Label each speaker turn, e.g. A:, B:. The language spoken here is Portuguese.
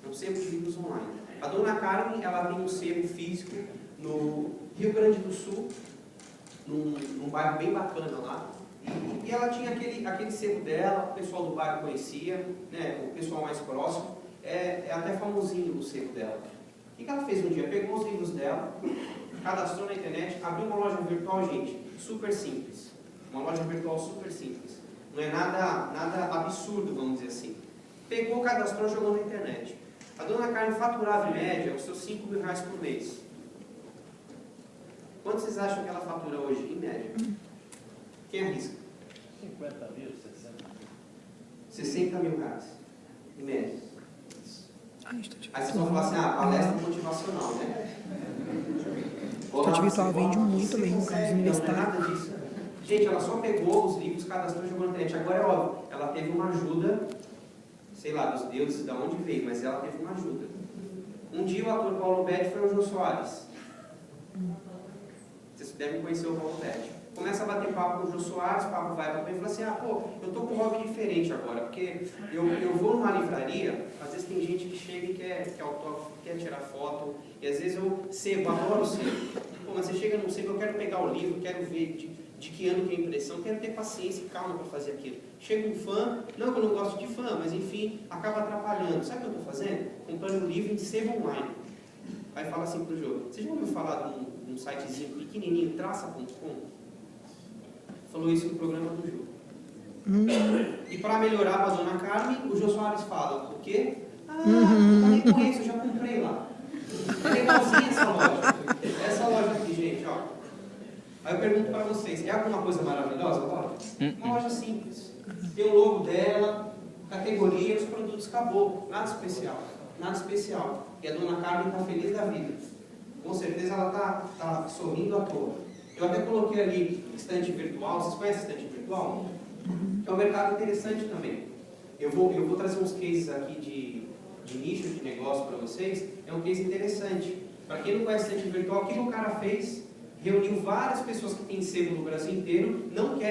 A: um sebo de livros online. A Dona Carmen, ela tem um sebo físico no Rio Grande do Sul, num bairro bem bacana lá. E ela tinha aquele sebo dela, o pessoal do bairro conhecia, né, o pessoal mais próximo, é até famosinho o sebo dela. O que ela fez um dia? Pegou os livros dela, cadastrou na internet, abriu uma loja virtual, gente, super simples. Uma loja virtual super simples. Não é nada absurdo, vamos dizer assim. Pegou, cadastrou, jogou na internet. A Dona Carmen faturava em média os seus R$5.000 por mês. Quanto vocês acham que ela fatura hoje, em média? Quem arrisca?
B: 50 mil, 60 mil.
A: 60 mil reais, em média. Aí
C: Tá
A: vocês vão falar assim, palestra motivacional, né?
C: Estudante virtual vende muito bem, no caso,
A: Não é
C: universitário.
A: nada disso. Gente, ela só pegou os livros, cadastrou e jogou na internet. Agora é óbvio, ela teve uma ajuda, sei lá, dos deuses, de onde veio, mas ela teve uma ajuda. Um dia o ator Paulo Betti foi ao Jô Soares. Vocês devem conhecer o Paulo Betti. Começa a bater papo com o Jô Soares, o papo vai para ele e fala assim, eu tô com um hobby diferente agora, porque eu vou numa livraria, às vezes tem gente que chega e quer autógrafo, quer tirar foto, e às vezes eu sebo, adoro sebo. Pô, mas você chega no sebo, eu quero pegar o livro, quero ver de que ano que é a impressão, quero ter paciência e calma para fazer aquilo. Chega um fã, não que eu não gosto de fã, mas enfim, acaba atrapalhando. Sabe o que eu estou fazendo? Comprando um livro em sebo online. Aí fala assim pro Jô, você já ouviu falar de um sitezinho pequenininho, traça.com? Falou isso no programa do Jô. E para melhorar para a Dona Carmen, o Jô Soares fala, o quê? Eu também conheço, eu já comprei lá. É legalzinha essa loja. Essa loja aqui, gente, ó. Aí eu pergunto para vocês, é alguma coisa maravilhosa agora? Uma loja simples. Tem o logo dela, categoria, os produtos, acabou. Nada especial. Nada especial. E a Dona Carmen está feliz da vida. Com certeza ela está sorrindo à toa. Eu até coloquei ali estante virtual. Vocês conhecem estante virtual? É um mercado interessante também. Eu vou trazer uns cases aqui de nicho de negócio para vocês. É um case interessante. Para quem não conhece estante virtual, o que o cara fez? Reuniu várias pessoas que têm sebo no Brasil inteiro, não querem